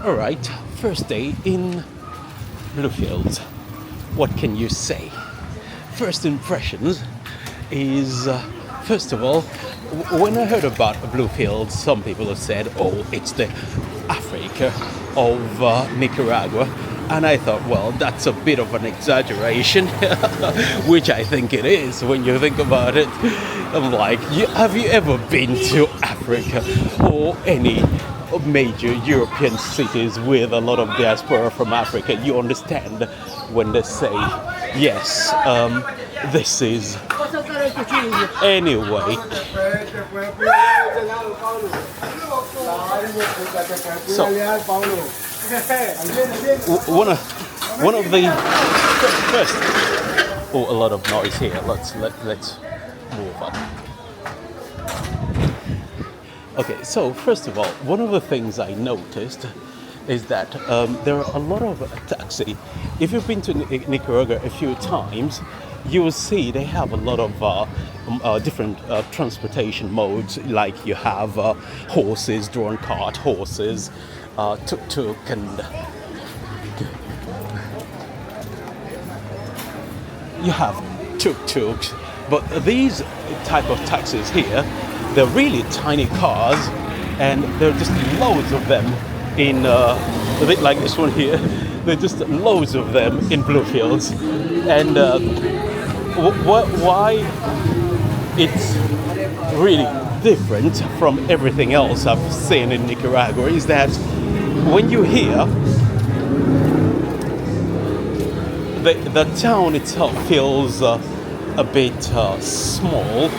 Alright, first day in Bluefields. What can you say? First impressions is, first of all, when I heard about Bluefields, some people have said, oh, it's the Africa of Nicaragua. And I thought, well, that's a bit of an exaggeration, which I think it is when you think about it. I'm like, have you ever been to Africa or any major European cities with a lot of diaspora from Africa? You understand when they say, yes, this is... Anyway, so one of the first. Oh, a lot of noise here. Let's move on. Okay, so first of all, one of the things I noticed is that there are a lot of taxi. If you've been to Nicaragua a few times, you will see they have a lot of different transportation modes. Like you have horses, drawn cart, horses, tuk-tuk, and you have tuk-tuks. But these type of taxis here, they're really tiny cars, and there are just loads of them in a bit like this one here. There are just loads of them in Bluefields, and why it's really different from everything else I've seen in Nicaragua is that when you hear the town itself feels a bit small,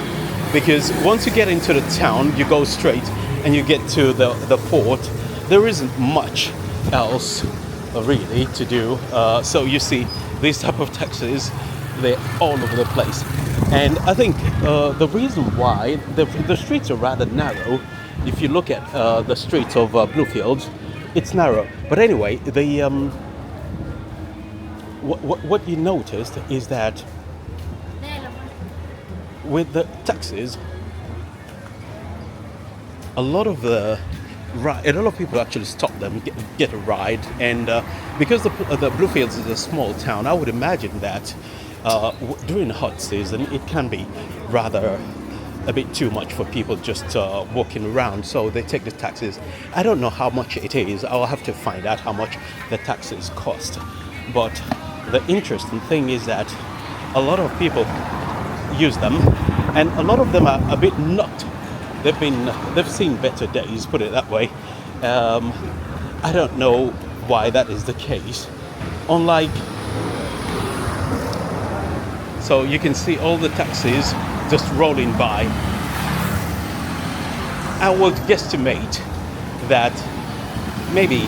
because once you get into the town, you go straight and you get to the port. There isn't much else really to do. So you see these type of taxis, they're all over the place. And I think the reason why the streets are rather narrow, if you look at the streets of Bluefields, it's narrow. But anyway, what you noticed is that with the taxis, a lot of people actually stop them, get a ride, and because the Bluefields is a small town, I would imagine that during the hot season it can be rather a bit too much for people just walking around, so they take the taxis. I don't know how much it is. I'll have to find out how much the taxis cost. But the interesting thing is that a lot of people use them, and a lot of them are a bit nuts. They've seen better days, put it that way. I don't know why that is the case. Unlike, so you can see all the taxis just rolling by. I would guesstimate that maybe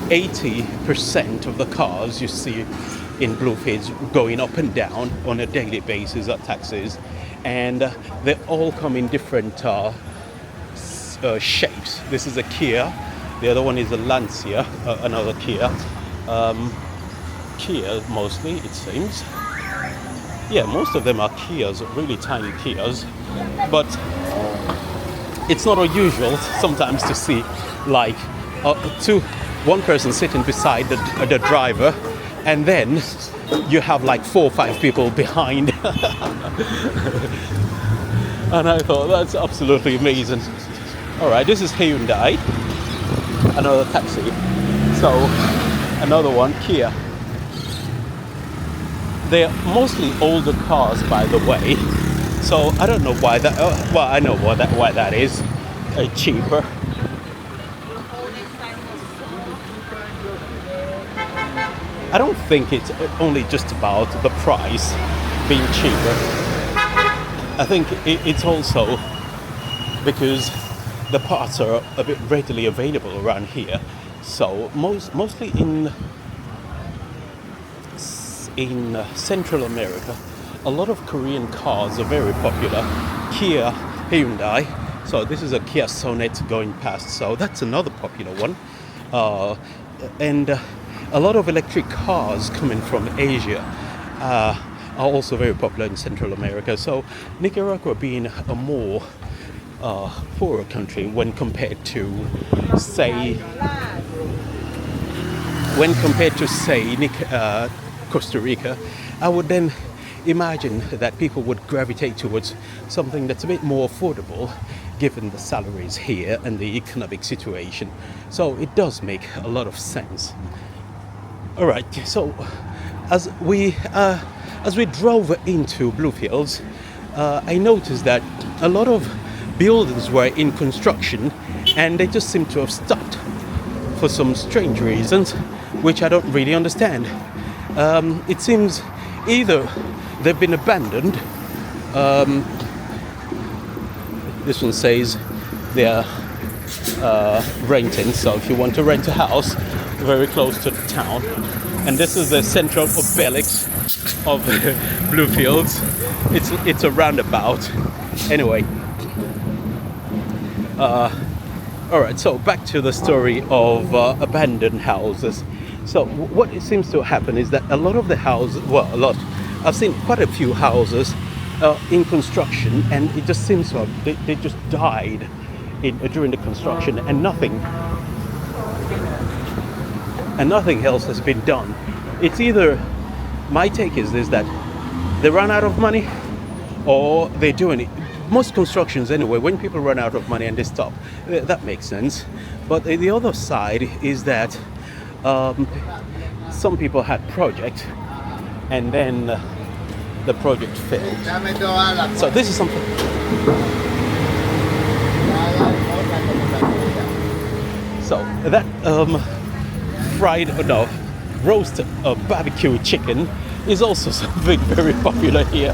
80% of the cars you see in Bluefields going up and down on a daily basis are taxis, and they all come in different shapes. This is a Kia, the other one is a Lancia, another Kia. Kia mostly, it seems. Yeah, most of them are Kias, really tiny Kias, but it's not unusual sometimes to see like one person sitting beside the driver, and then you have like 4 or 5 people behind. And I thought that's absolutely amazing. All right, this is Hyundai, another taxi. So another one, Kia. They're mostly older cars, by the way. So I don't know why that. Well, I know why that is. Cheaper. I don't think it's only just about the price being cheaper. I think it's also because the parts are a bit readily available around here. So mostly in Central America, a lot of Korean cars are very popular. Kia, Hyundai. So this is a Kia Sonet going past. So that's another popular one. And a lot of electric cars coming from Asia are also very popular in Central America. So Nicaragua being a more poorer country when compared to, say, when compared to, say, Costa Rica, I would then imagine that people would gravitate towards something that's a bit more affordable given the salaries here and the economic situation. So it does make a lot of sense. All right, so as we drove into Bluefields, I noticed that a lot of buildings were in construction and they just seem to have stopped for some strange reasons, which I don't really understand. It seems either they've been abandoned. This one says they're renting, so if you want to rent a house very close to the town. And this is the central obelisk of Bluefields. It's a roundabout. Anyway, all right, so back to the story of abandoned houses. So what it seems to happen is that a lot of the houses, well, a lot, I've seen quite a few houses in construction, and it just seems to have, they just died during the construction, and nothing else has been done. It's either, my take is that they run out of money, or they're doing it. Most constructions anyway, when people run out of money and they stop, that makes sense. But the other side is that some people had projects and then the project failed. So this is something. So that roast barbecue chicken is also something very popular here.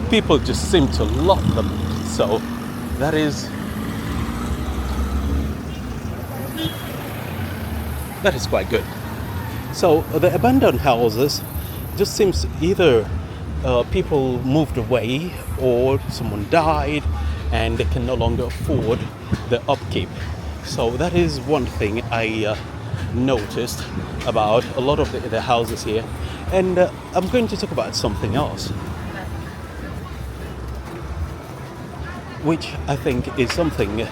People just seem to love them. So that is quite good. So the abandoned houses just seems either people moved away or someone died and they can no longer afford the upkeep. So that is one thing I noticed about a lot of the houses here. And I'm going to talk about something else, which I think is something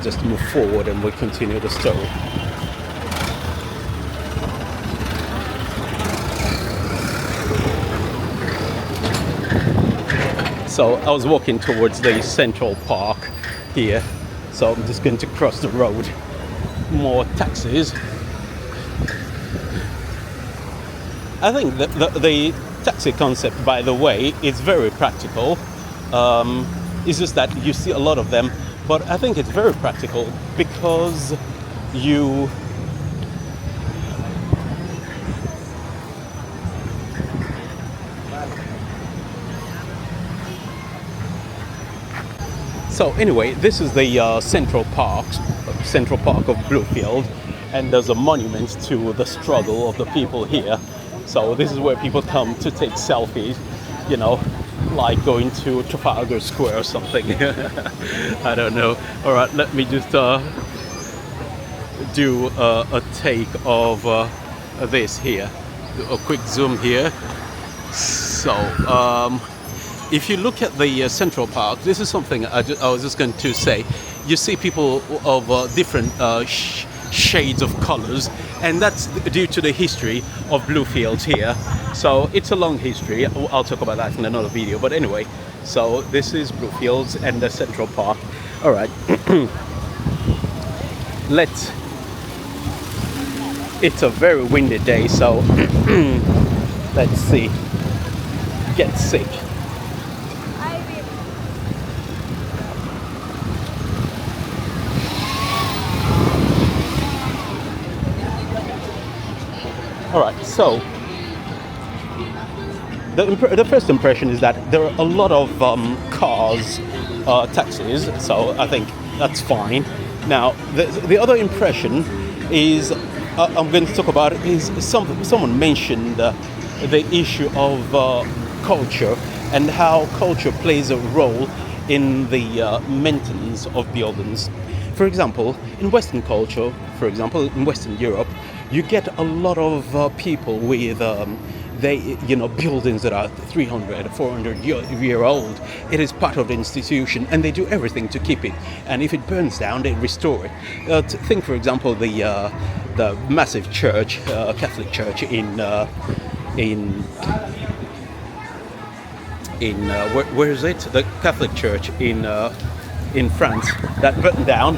just move forward and we'll continue the story. So I was walking towards the Central Park here, so I'm just going to cross the road. More taxis. I think that the taxi concept, by the way, is very practical. It's just that you see a lot of them, but I think it's very practical because you So anyway, this is the Central Park of Bluefield, and there's a monument to the struggle of the people here. So this is where people come to take selfies, you know, like going to Trafalgar Square or something. I don't know. All right, let me just do a take of this here. A quick zoom here. So if you look at the Central Park, this is something I was just going to say. You see people of different shades of colors, and that's due to the history of Bluefields here. So it's a long history. I'll talk about that in another video. But anyway, so this is Bluefields and the Central Park. All right. It's a very windy day, so let's see. Get sick. All right, so the first impression is that there are a lot of cars, taxis, so I think that's fine. Now, the other impression is, I'm going to talk about is someone mentioned the issue of culture and how culture plays a role in the maintenance of buildings. For example, in Western culture, in Western Europe, you get a lot of people with buildings that are 300, 400 year old. It is part of the institution, and they do everything to keep it. And if it burns down, they restore it. Think, for example, the massive church, Catholic church where is it? The Catholic church in France that burned down,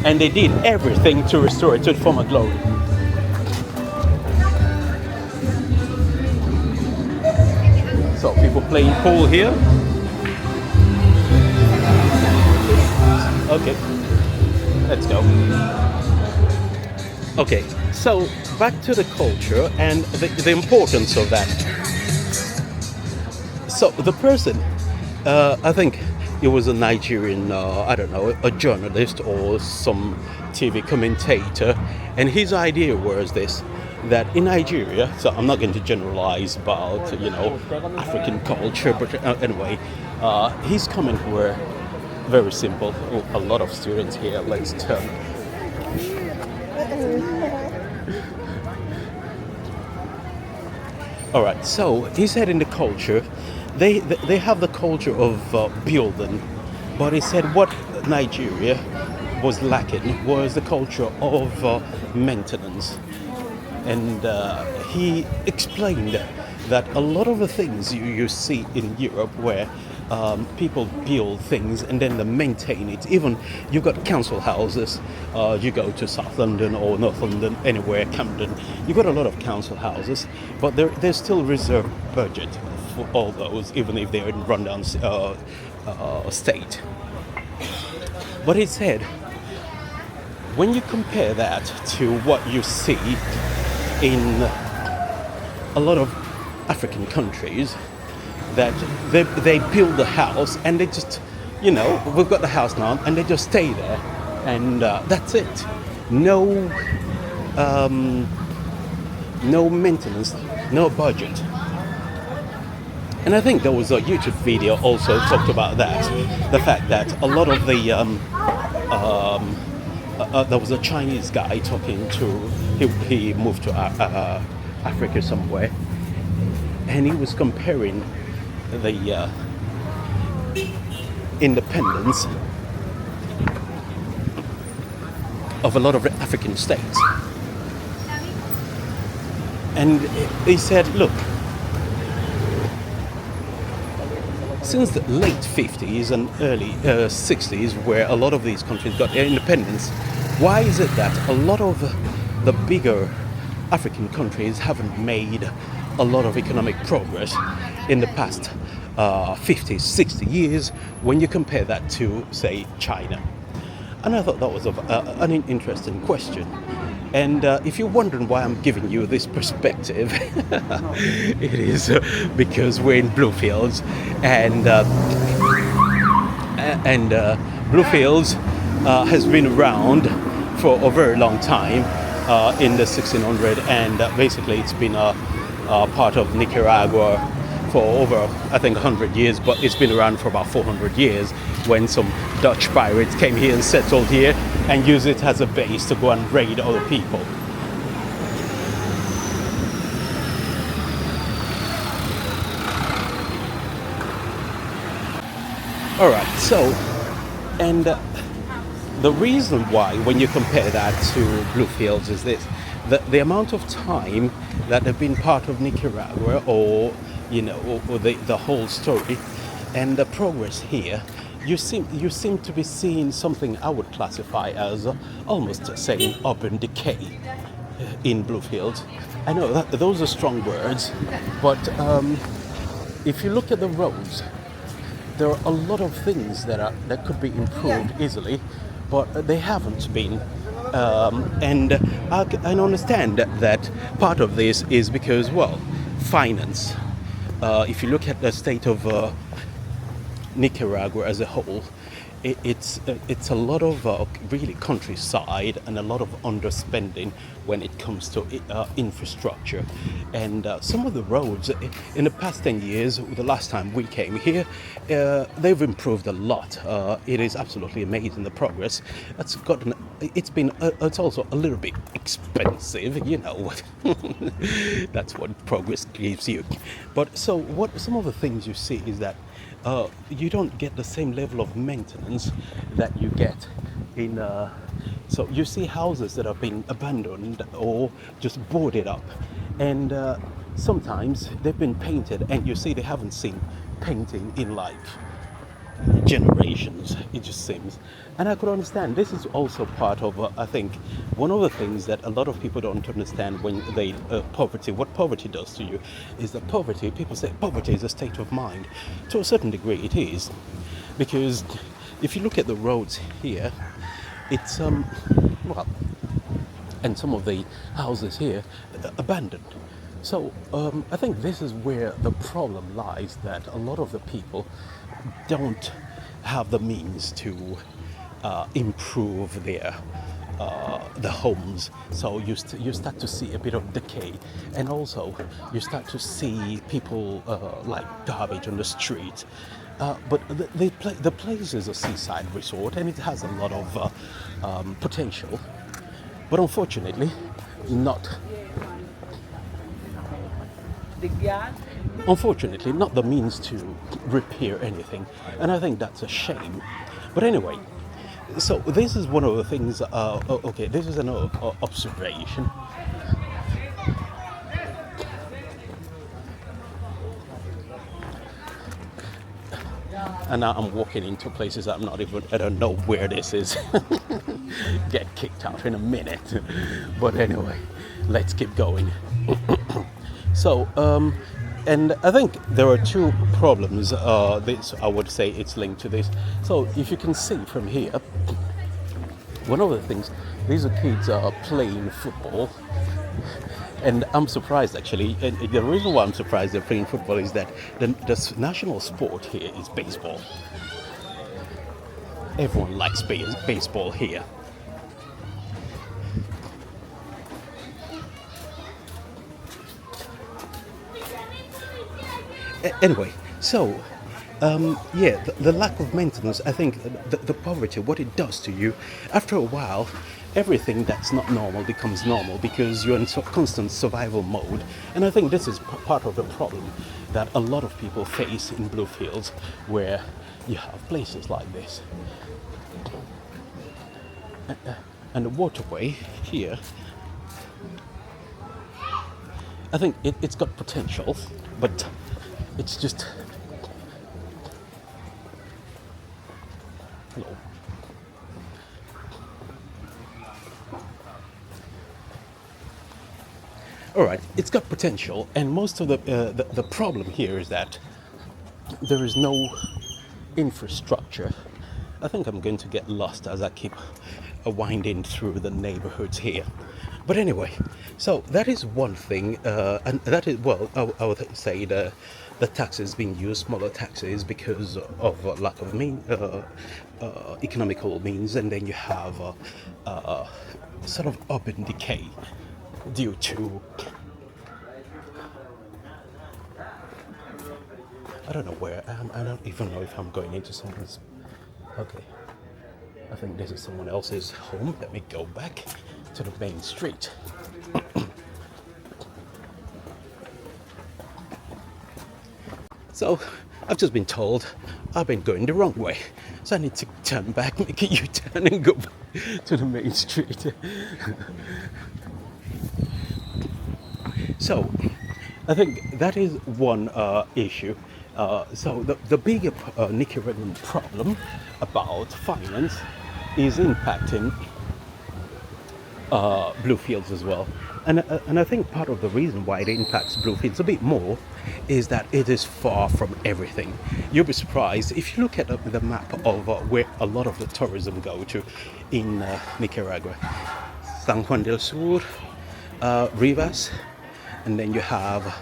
and they did everything to restore it to its former glory. So people playing pool here. Okay, let's go. Okay, so back to the culture and the importance of that. So the person, I think it was a Nigerian, I don't know, a journalist or some TV commentator, and his idea was this, that in Nigeria, so I'm not going to generalize about, African culture, but anyway, his comments were very simple. Oh, a lot of students here, let's turn. All right, so he said in the culture, they have the culture of building, but he said what Nigeria was lacking was the culture of maintenance. And he explained that a lot of the things you see in Europe where people build things and then they maintain it. Even you've got council houses, you go to South London or North London, anywhere, Camden, you've got a lot of council houses, but there's still reserved budget for all those, even if they're in rundown state. But he said, when you compare that to what you see in a lot of African countries, that they build a house and they just, we've got the house now, and they just stay there, and that's it. No maintenance, no budget. And I think there was a YouTube video also talked about that, the fact that a lot of the there was a Chinese guy talking to, he moved to Africa somewhere, and he was comparing the independence of a lot of African states. And he said, look, since the late 50s and early 60s, where a lot of these countries got their independence, why is it that a lot of the bigger African countries haven't made a lot of economic progress in the past 50, 60 years when you compare that to, say, China? And I thought that was an interesting question. And if you're wondering why I'm giving you this perspective, it is because we're in Bluefields, and Bluefields has been around for a very long time, in the 1600s, and basically it's been a part of Nicaragua for over, I think, 100 years, but it's been around for about 400 years when some Dutch pirates came here and settled here and used it as a base to go and raid other people. All right, so, and the reason why, when you compare that to Bluefields, is this: the amount of time that they've been part of Nicaragua, or or the whole story, and the progress here, you seem to be seeing something I would classify as almost saying urban decay in Bluefields. I know that those are strong words, but if you look at the roads, there are a lot of things that could be improved easily, but they haven't been. And I understand that part of this is because, well, finance. If you look at the state of Nicaragua as a whole, it's a lot of really countryside and a lot of underspending when it comes to infrastructure, and some of the roads in the past 10 years, the last time we came here, they've improved a lot. It is absolutely amazing, the progress. It's also a little bit expensive, you know. That's what progress gives you. But so what some of the things you see is that you don't get the same level of maintenance that you get in. So you see houses that have been abandoned or just boarded up, and sometimes they've been painted, and you see they haven't seen painting in like generations, it just seems. And I could understand this is also part of I think one of the things that a lot of people don't understand when they poverty, what poverty does to you is that poverty, people say poverty is a state of mind. To a certain degree it is, because if you look at the roads here, it's well, and some of the houses here abandoned. So I think this is where the problem lies, that a lot of the people don't have the means to improve their the homes. So you start to see a bit of decay, and also you start to see people like garbage on the street. But the place is a seaside resort, and it has a lot of potential, but unfortunately not the means to repair anything, and I think that's a shame. But anyway, so this is one of the things. Okay, this is an observation. And now I'm walking into places I don't know where this is. Get kicked out in a minute. But anyway, let's keep going. So, and I think there are two problems. This, I would say it's linked to this. So if you can see from here, one of the things, these are kids playing football. And I'm surprised actually, and the reason why I'm surprised they're playing football is that the national sport here is baseball. Everyone likes baseball here. Anyway, so yeah, the lack of maintenance, I think the poverty, what it does to you, after a while, everything that's not normal becomes normal because you're in constant survival mode. And I think this is part of the problem that a lot of people face in Bluefields, where you have places like this. And the waterway here, I think it's got potential, but it's just... Hello. All right, it's got potential, and most of the problem here is that there is no infrastructure. I think I'm going to get lost as I keep winding through the neighborhoods here. But anyway, so that is one thing, and that is, well, I would say the taxes being used, smaller taxes, because of lack of economical means, and then you have sort of urban decay due to, I don't know where I don't even know if I'm going into someone's. Okay, I think this is someone else's home. Let me go back to the main street. So I've just been told I've been going the wrong way, so I need to turn back, make a U-turn, and go back to the main street. So I think that is one issue. So the bigger Nicaraguan problem about finance is impacting Bluefields as well. And I think part of the reason why it impacts Bluefields a bit more is that it is far from everything. You'll be surprised if you look at the map of where a lot of the tourism go to in Nicaragua. San Juan del Sur, Rivas, and then you have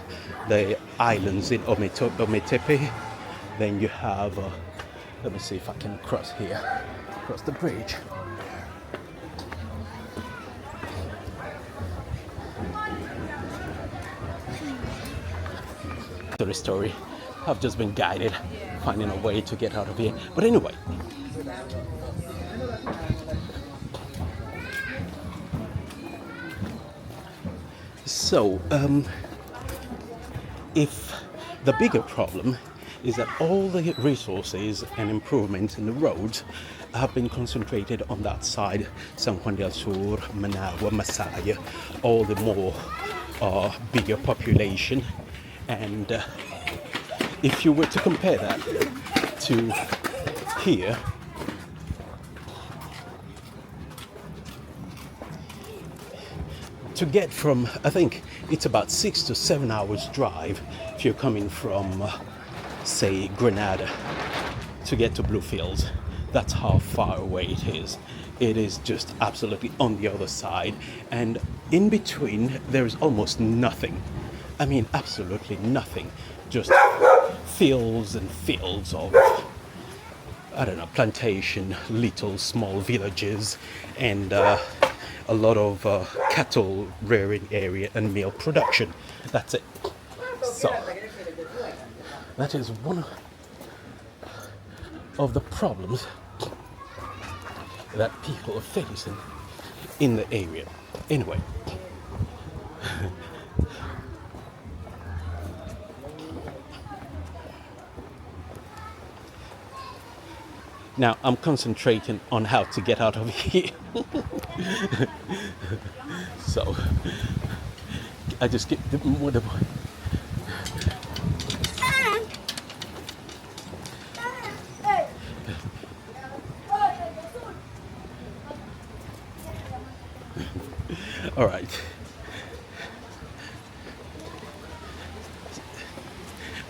the islands in Ometepe, then you have Let me see if I can cross here, cross the bridge. The story. I've just been guided, finding a way to get out of here. But anyway, so if the bigger problem is that all the resources and improvements in the roads have been concentrated on that side, San Juan del Sur, Managua, Masaya, all the more bigger population. And if you were to compare that to here, to get from, I think it's about 6 to 7 hours drive if you're coming from, say, Granada to get to Bluefields. That's how far away it is. It is just absolutely on the other side. And in between, there's almost nothing. I mean, absolutely nothing. Just fields and fields of, I don't know, plantation, little small villages, and a lot of cattle rearing area and milk production. That's it. So that is one of the problems that people are facing in the area. Anyway. Now I'm concentrating on how to get out of here. So I just get the all right.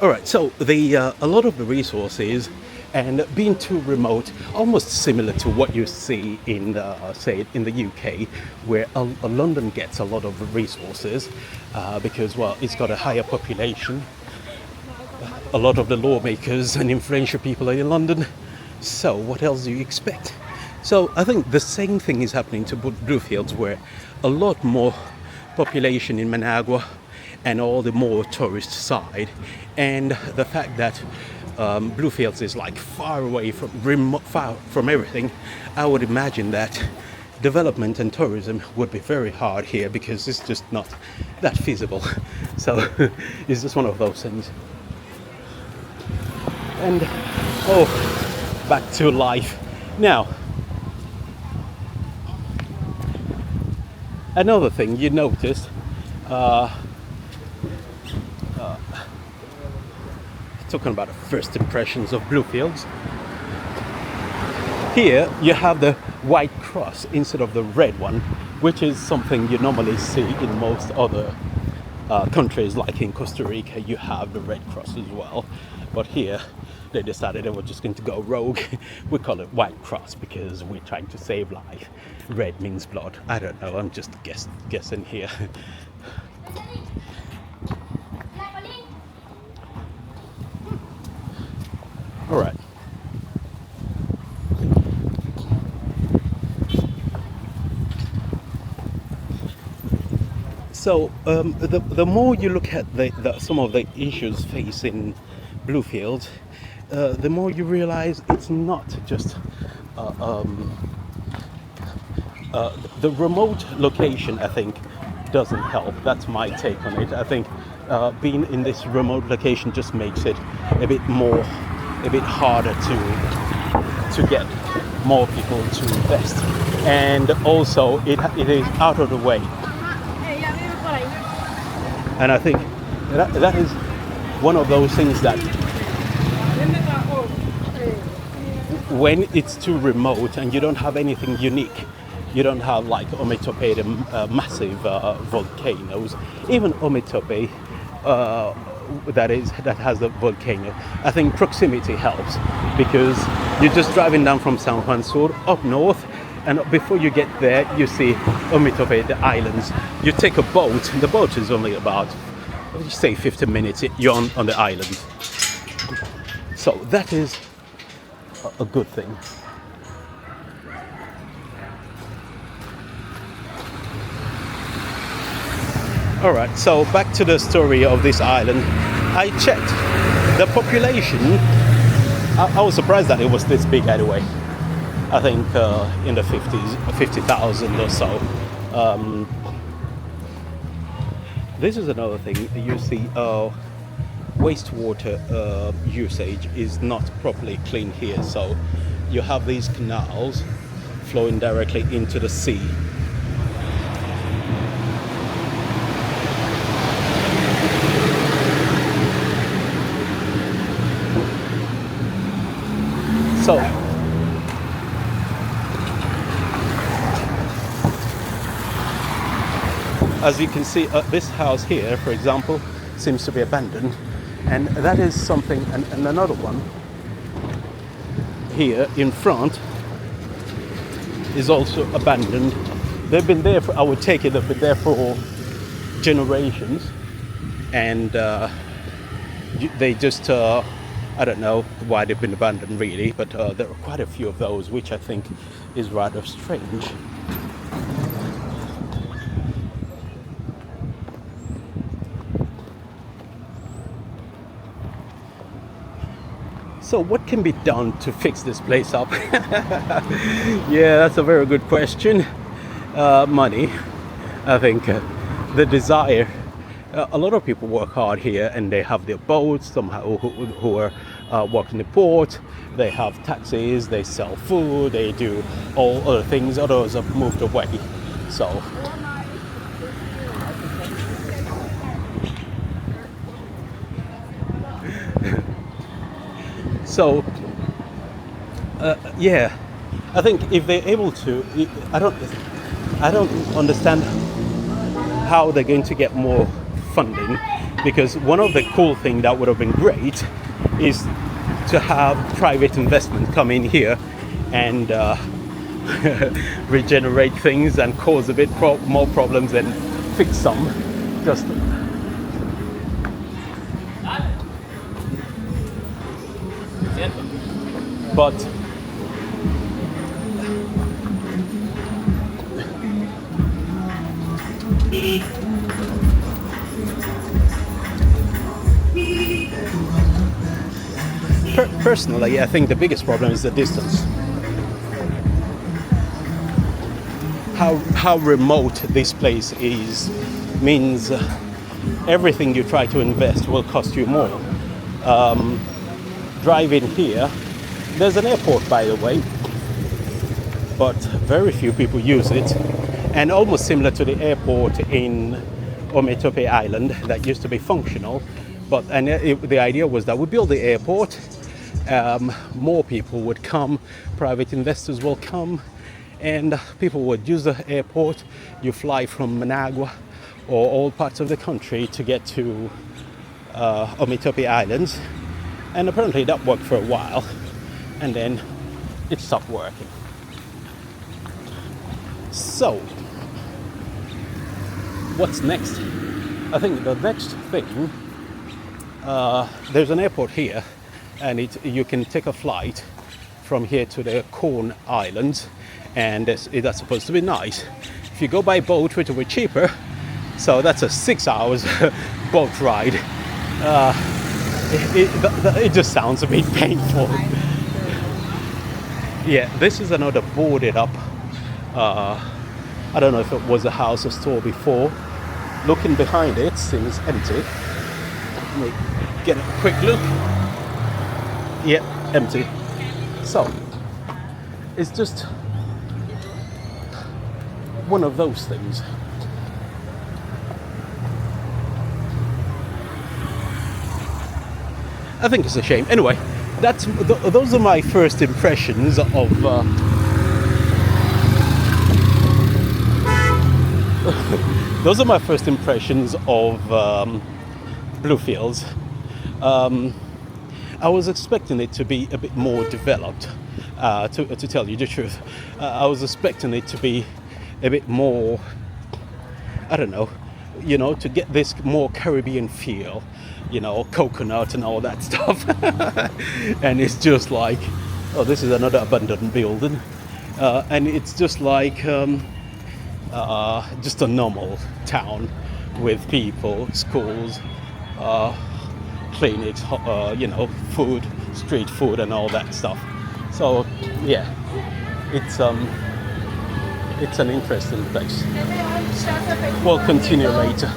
All right. So the a lot of the resources. And being too remote, almost similar to what you see in, say, in the UK, where London gets a lot of resources because, well, it's got a higher population. A lot of the lawmakers and influential people are in London. So what else do you expect? So I think the same thing is happening to Bluefields, where a lot more population in Managua and all the more tourist side. And the fact that Bluefields is like far away from far from everything, I would imagine that development and tourism would be very hard here because it's just not that feasible. So it's just one of those things. And back to life. Now, another thing you noticed, talking about the first impressions of Bluefields. Here you have the white cross instead of the red one, which is something you normally see in most other countries, like in Costa Rica you have the red cross as well. But here they decided they were just going to go rogue. We call it white cross because we're trying to save life. Red means blood. I don't know, I'm just guessing here. All right. So the more you look at some of the issues facing Bluefields, the more you realize it's not just the remote location. I think doesn't help. That's my take on it. I think being in this remote location just makes it a bit harder to get more people to invest, and also it is out of the way. And I think that is one of those things that when it's too remote and you don't have anything unique, you don't have like Ometope, the massive volcanoes, even Ometope that has the volcano. I think proximity helps because you're just driving down from San Juan Sur up north, and before you get there you see Ometope, the islands. You take a boat, the boat is only about, let's say 15 minutes, you're on the island. So that is a good thing. All right, so back to the story of this island. I checked the population. I was surprised that it was this big anyway. I think in the 50,000 or so. This is another thing. You see, wastewater usage is not properly cleaned here. So you have these canals flowing directly into the sea. So, as you can see, this house here, for example, seems to be abandoned, and that is something. And another one here in front is also abandoned. They've been there for, I would take it, they've been there for generations, and they just. I don't know why they've been abandoned really, but there are quite a few of those, which I think is rather strange. So what can be done to fix this place up? Yeah, that's a very good question. Money, I think. The desire. A lot of people work hard here, and they have their boats. Some who are working the port. They have taxis. They sell food. They do all other things. Others have moved away. So. So. Yeah, I think if they're able to, I don't understand how they're going to get more funding, because one of the cool things that would have been great is to have private investment come in here and regenerate things and cause a bit more problems than fix some. Just but personally, I think the biggest problem is the distance. How remote this place is means everything you try to invest will cost you more. Driving here, there's an airport, by the way, but very few people use it, and almost similar to the airport in Ometope Island that used to be functional. But the idea was that we build the airport, more people would come, private investors will come, and people would use the airport. You fly from Managua or all parts of the country to get to Ometope Islands, and apparently that worked for a while, and then it stopped working. So, what's next? I think the next thing, there's an airport here, and you can take a flight from here to the Corn Islands, and that's supposed to be nice. If you go by boat, which will be cheaper, so that's a 6 hours boat ride. It just sounds a bit painful. Yeah, this is another boarded up. I don't know if it was a house or store before. Looking behind it, seems empty. Let me get a quick look. Yeah, empty. So, it's just one of those things. I think it's a shame. Anyway, those are my first impressions of those are my first impressions of Bluefields. I was expecting it to be a bit more developed, to tell you the truth. I was expecting it to be a bit more, I don't know, to get this more Caribbean feel, coconut and all that stuff. And it's just like Oh, this is another abandoned building, and it's just like just a normal town with people, schools, uh, clinics, food, street food, and all that stuff. So yeah, it's an interesting place. We'll continue later.